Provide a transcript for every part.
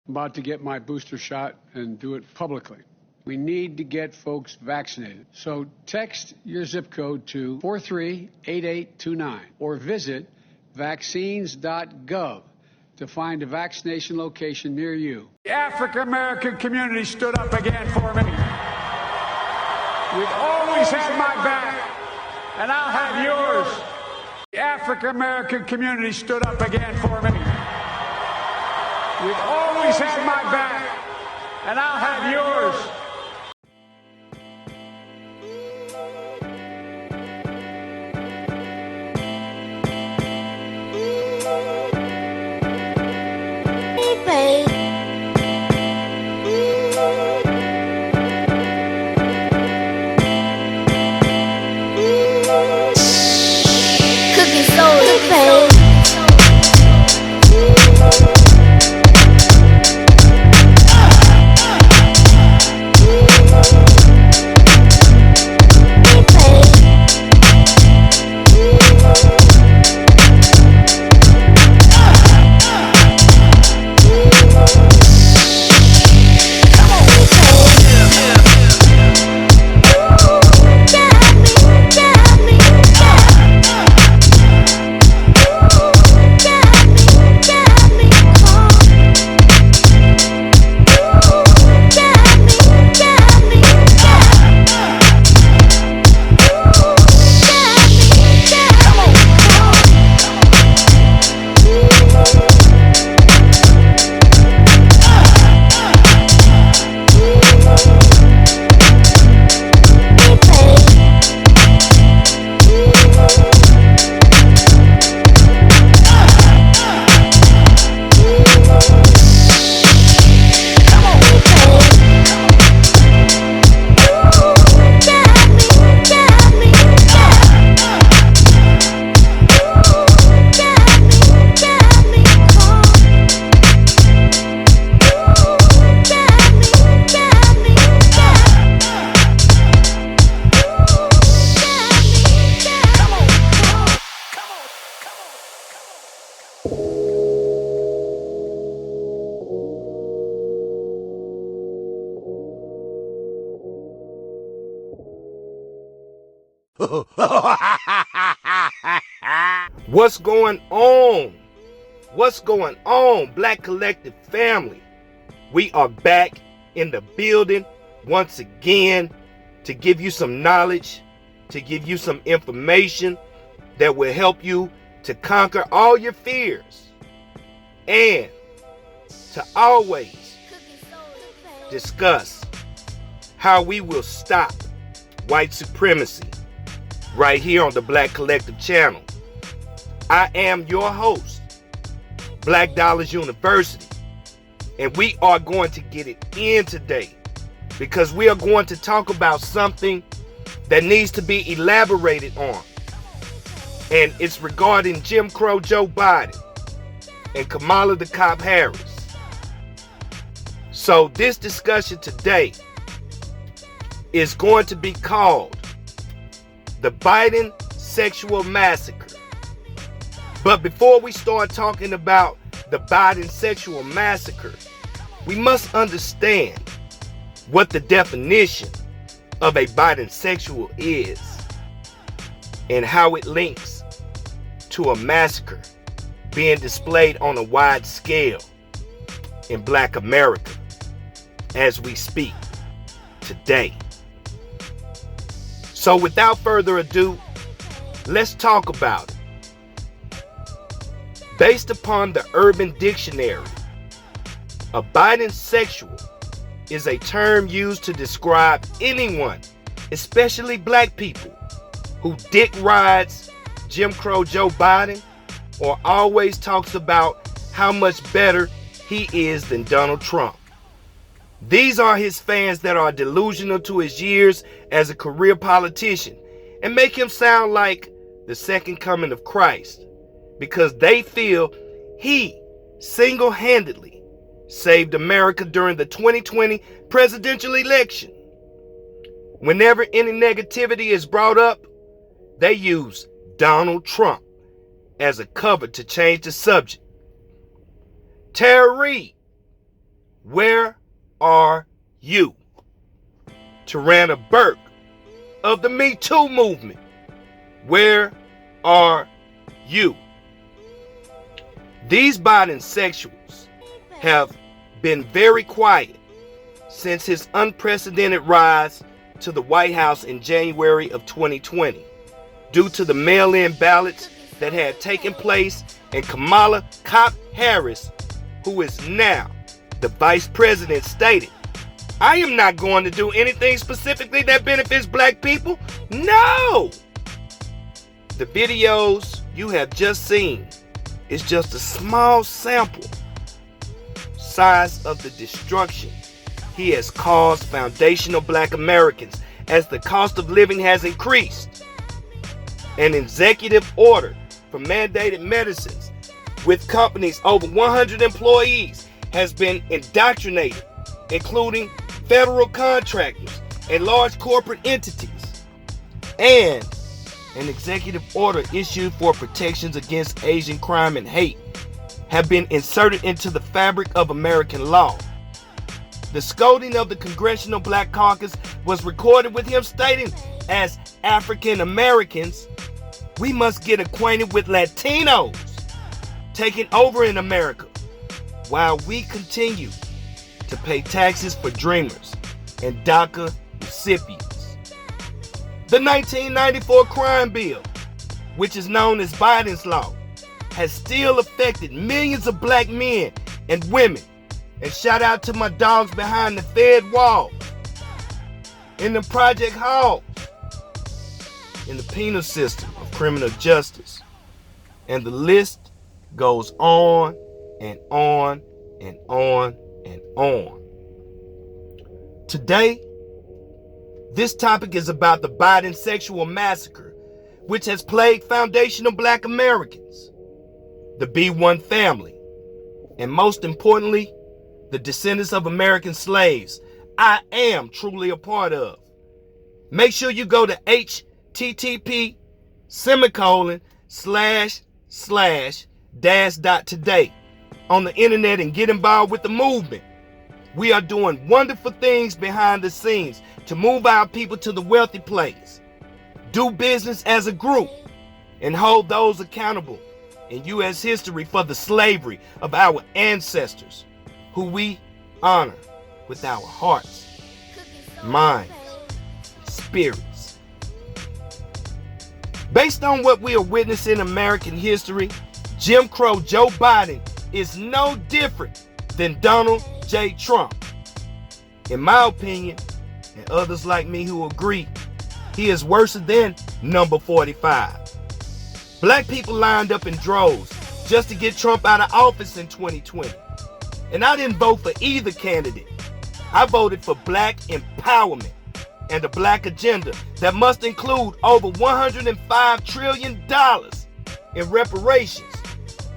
I'm about to get my booster shot and do it publicly. We need to get folks vaccinated. So text your zip code to 438829 or visit vaccines.gov to find a vaccination location near you. The African-American community stood up again for me. You've always had my back, and I'll have yours. The African-American community stood up again for me. You've always had my back, and I'll have yours. What's going on? What's going on, Black Collective family? We are back in the building once again to give you some knowledge, to give you some information that will help you to conquer all your fears and to always discuss how we will stop white supremacy right here on the Black Collective channel. I am your host, Black Dollars University, and we are going to get it in today because we are going to talk about something that needs to be elaborated on, and it's regarding Jim Crow Joe Biden and Kamala the Cop Harris. So this discussion today is going to be called the Bidensexual Massacre. But before we start talking about the Bidensexual Massacre, we must understand what the definition of a Bidensexual is and how it links to a massacre being displayed on a wide scale in Black America as we speak today. So without further ado, let's talk about it. Based upon the Urban Dictionary, a Bidensexual is a term used to describe anyone, especially black people, who dick rides Jim Crow Joe Biden or always talks about how much better he is than Donald Trump. These are his fans that are delusional to his years as a career politician and make him sound like the second coming of Christ because they feel he single-handedly saved America during the 2020 presidential election. Whenever any negativity is brought up, they use Donald Trump as a cover to change the subject. Tara Reid where are you? Tarana Burke of the Me Too movement, where are you? These Bidensexuals have been very quiet since his unprecedented rise to the White House in January of 2020 due to the mail-in ballots that had taken place, and Kamala Harris, who is now the vice president, stated, "I am not going to do anything specifically that benefits black people." No! The videos you have just seen is just a small sample size of the destruction he has caused foundational black Americans as the cost of living has increased. An executive order for mandated medicines with companies over 100 employees has been indoctrinated, including federal contractors and large corporate entities, and an executive order issued for protections against Asian crime and hate have been inserted into the fabric of American law. The scolding of the Congressional Black Caucus was recorded with him stating, "As African Americans, we must get acquainted with Latinos taking over in America while we continue to pay taxes for dreamers and DACA recipients." The 1994 crime bill, which is known as Biden's Law, has still affected millions of black men and women. And shout out to my dogs behind the Fed wall, in the Project Halls, in the penal system of criminal justice. And the list goes on and on and on and on. Today, this topic is about the Bidensexual massacre, which has plagued foundational black Americans, the B1 family, and most importantly, the descendants of American slaves I am truly a part of. Make sure you go to http://today on the internet and get involved with the movement. We are doing wonderful things behind the scenes to move our people to the wealthy place, do business as a group, and hold those accountable in U.S. history for the slavery of our ancestors, who we honor with our hearts, minds, spirits. Based on what we are witnessing in American history, Jim Crow Joe Biden is no different than Donald J. Trump. In my opinion, and others like me who agree, he is worse than number 45. Black people lined up in droves just to get Trump out of office in 2020. And I didn't vote for either candidate. I voted for black empowerment and a black agenda that must include over $105 trillion in reparations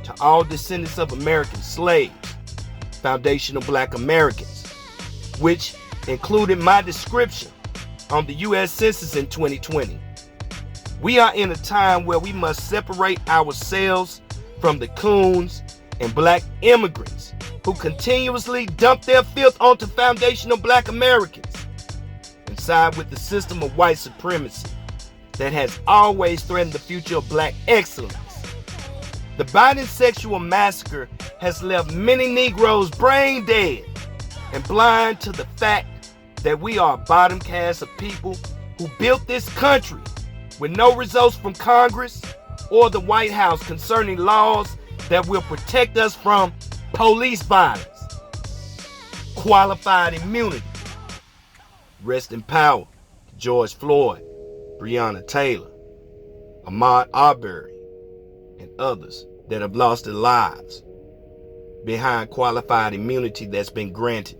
to all descendants of American slaves, foundational black Americans, which included my description on the U.S. Census in 2020. We are in a time where we must separate ourselves from the coons and black immigrants who continuously dump their filth onto foundational black Americans, and side with the system of white supremacy that has always threatened the future of black excellence. The Bidensexual massacre has left many Negroes brain dead and blind to the fact that we are a bottom caste of people who built this country with no results from Congress or the White House concerning laws that will protect us from police violence, qualified immunity. Rest in power to George Floyd, Breonna Taylor, Ahmaud Arbery, and others that have lost their lives behind qualified immunity that's been granted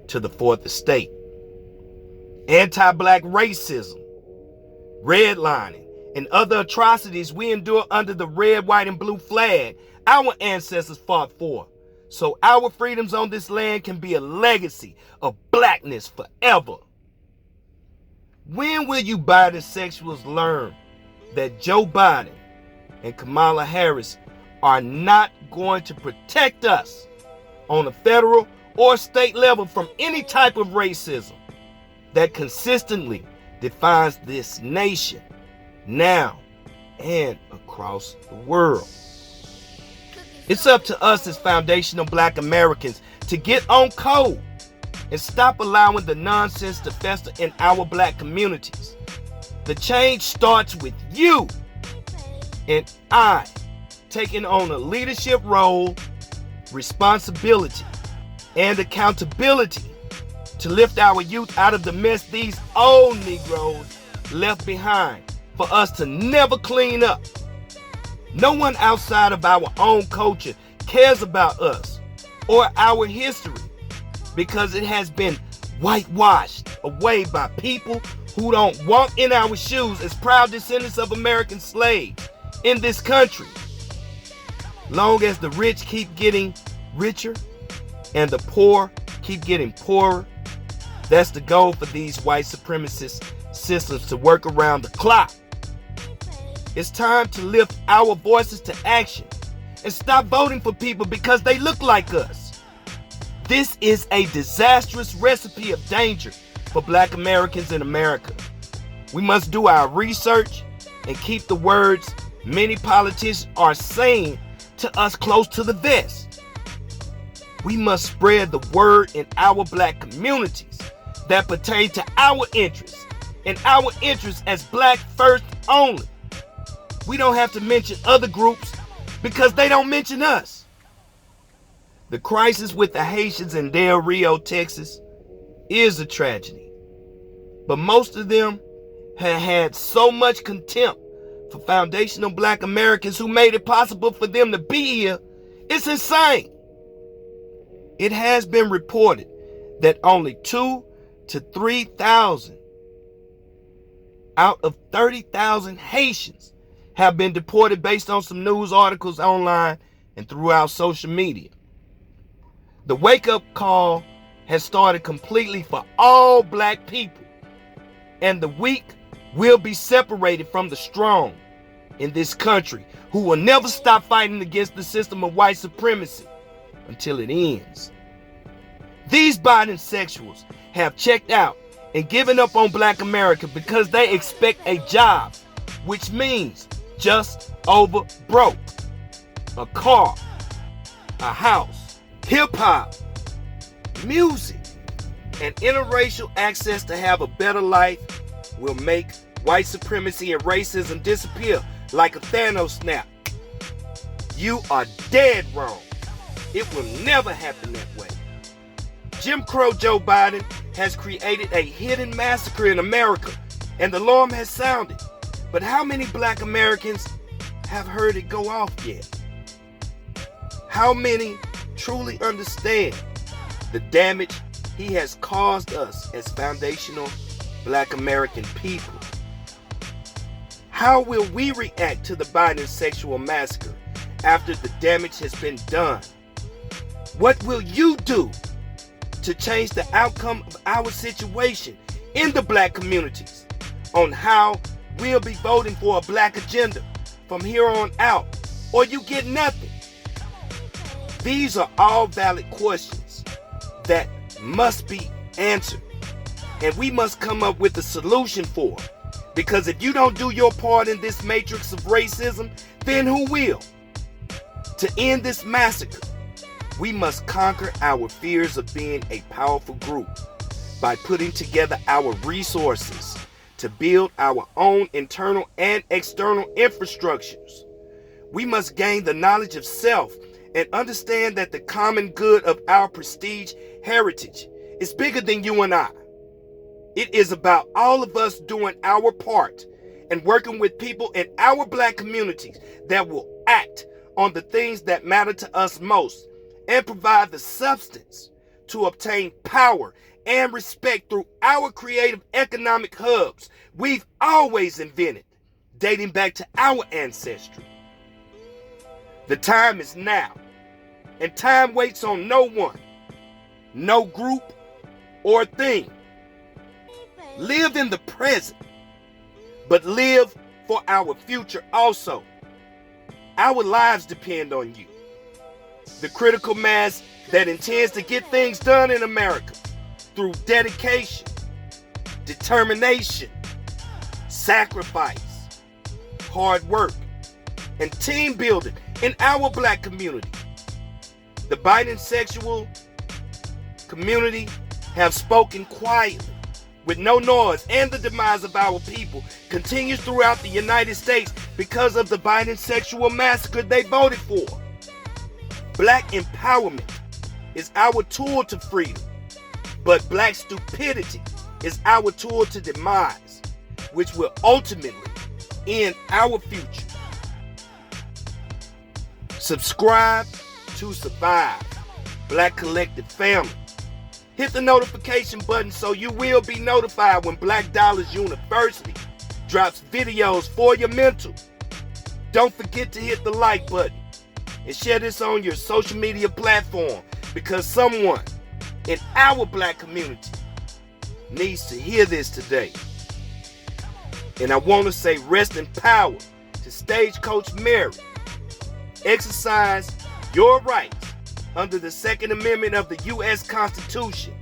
to the Fourth Estate. Anti-black racism, redlining, and other atrocities we endure under the red, white, and blue flag our ancestors fought for, so our freedoms on this land can be a legacy of blackness forever. When will you Bidensexuals learn that Joe Biden and Kamala Harris are not going to protect us on a federal or state level from any type of racism that consistently defines this nation now and across the world. It's up to us as foundational Black Americans to get on code and stop allowing the nonsense to fester in our Black communities. The change starts with you and I taking on a leadership role, responsibility, and accountability to lift our youth out of the mess these old Negroes left behind for us to never clean up. No one outside of our own culture cares about us or our history because it has been whitewashed away by people who don't walk in our shoes as proud descendants of American slaves in this country. Long as the rich keep getting richer and the poor keep getting poorer, that's the goal for these white supremacist systems to work around the clock. It's time to lift our voices to action and stop voting for people because they look like us. This is a disastrous recipe of danger for Black Americans in America. We must do our research and keep the words many politicians are saying to us close to the vest. We must spread the word in our Black communities that pertain to our interests and our interests as Black first only. We don't have to mention other groups because they don't mention us. The crisis with the Haitians in Del Rio, Texas is a tragedy, but most of them have had so much contempt for foundational Black Americans who made it possible for them to be here. It's insane. It has been reported that only 2,000 to 3,000 out of 30,000 Haitians have been deported based on some news articles online and throughout social media. The wake-up call has started completely for all Black people, and the weak will be separated from the strong in this country who will never stop fighting against the system of white supremacy until it ends. These Bidensexuals have checked out and given up on Black America because they expect a job, which means just over broke, a car, a house, hip-hop, music, and interracial access to have a better life will make white supremacy and racism disappear like a Thanos snap. You are dead wrong. It will never happen that way. Jim Crow Joe Biden has created a hidden massacre in America, and the alarm has sounded. But how many Black Americans have heard it go off yet? How many truly understand the damage he has caused us as foundational Black American people? How will we react to the Bidensexual massacre after the damage has been done? What will you do to change the outcome of our situation in the Black communities on how we'll be voting for a Black agenda from here on out, or you get nothing? These are all valid questions that must be answered, and we must come up with a solution for them. Because if you don't do your part in this matrix of racism, then who will? To end this massacre, we must conquer our fears of being a powerful group by putting together our resources to build our own internal and external infrastructures. We must gain the knowledge of self and understand that the common good of our prestige heritage is bigger than you and I. It is about all of us doing our part and working with people in our Black communities that will act on the things that matter to us most and provide the substance to obtain power and respect through our creative economic hubs we've always invented, dating back to our ancestry. The time is now, and time waits on no one, no group or thing. Live in the present, but live for our future also. Our lives depend on you. The critical mass that intends to get things done in America through dedication, determination, sacrifice, hard work, and team building in our black community. The Bidensexual community have spoken quietly with no noise, and the demise of our people continues throughout the United States because of the Bidensexual massacre they voted for. Black empowerment is our tool to freedom, but black stupidity is our tool to demise, which will ultimately end our future. Subscribe to survive, Black Collective family. Hit the notification button so you will be notified when Black Dollars University drops videos for your mental. Don't forget to hit the like button and share this on your social media platform, because someone in our black community needs to hear this today. And I want to say rest in power to Stagecoach Mary. Exercise your rights under the Second Amendment of the U.S. Constitution.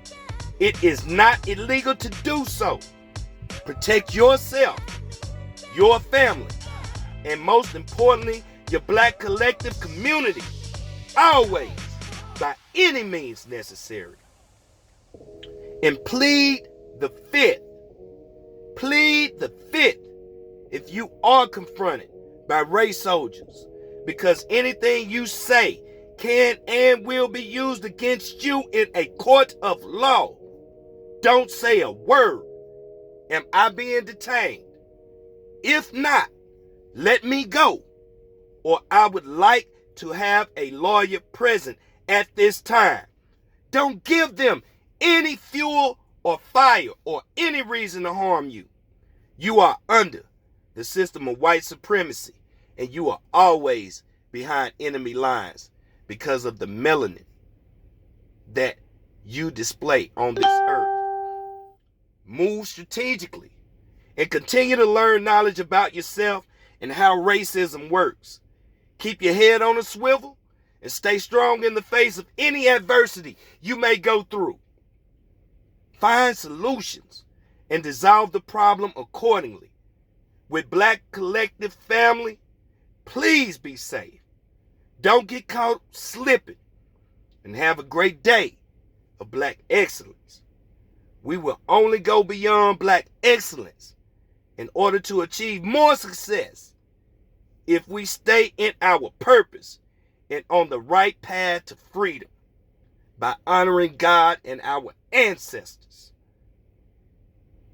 It is not illegal to do so. Protect yourself, your family, and most importantly, your black collective community, always, by any means necessary. And plead the fifth. Plead the fifth if you are confronted by race soldiers, because anything you say can and will be used against you in a court of law. Don't say a word. Am I being detained? If not, let me go. Or I would like to have a lawyer present at this time. Don't give them any fuel or fire or any reason to harm you. You are under the system of white supremacy, and you are always behind enemy lines because of the melanin that you display on this earth. Move strategically and continue to learn knowledge about yourself and how racism works. Keep your head on a swivel and stay strong in the face of any adversity you may go through. Find solutions and dissolve the problem accordingly. With Black Collective family, please be safe. Don't get caught slipping, and have a great day of black excellence. We will only go beyond black excellence in order to achieve more success if we stay in our purpose and on the right path to freedom by honoring God and our ancestors.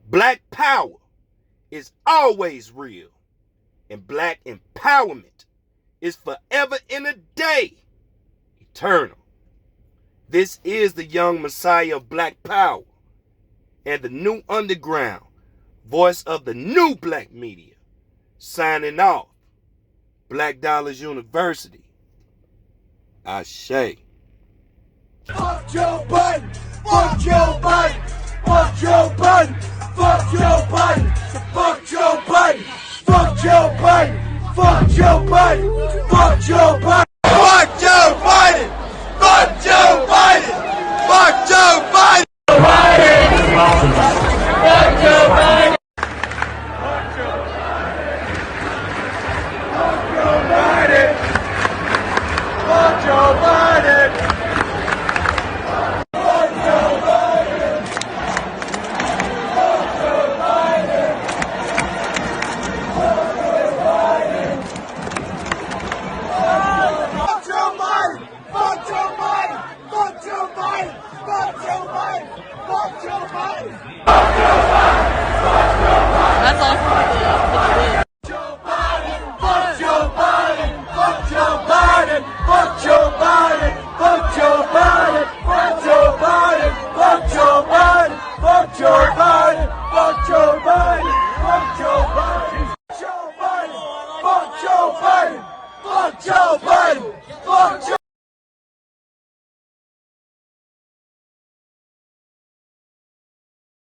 Black power is always real, and black empowerment is forever and a day eternal. This is the young Messiah of Black Power and the new underground voice of the new black media, signing off. Black Dollars University. Ashe. Fuck Joe Biden! Fuck Joe Biden! Fuck Joe Biden! Fuck Joe Biden! Fuck Joe Biden! Fuck Joe Biden! Fuck Joe Biden! Fuck Joe Biden!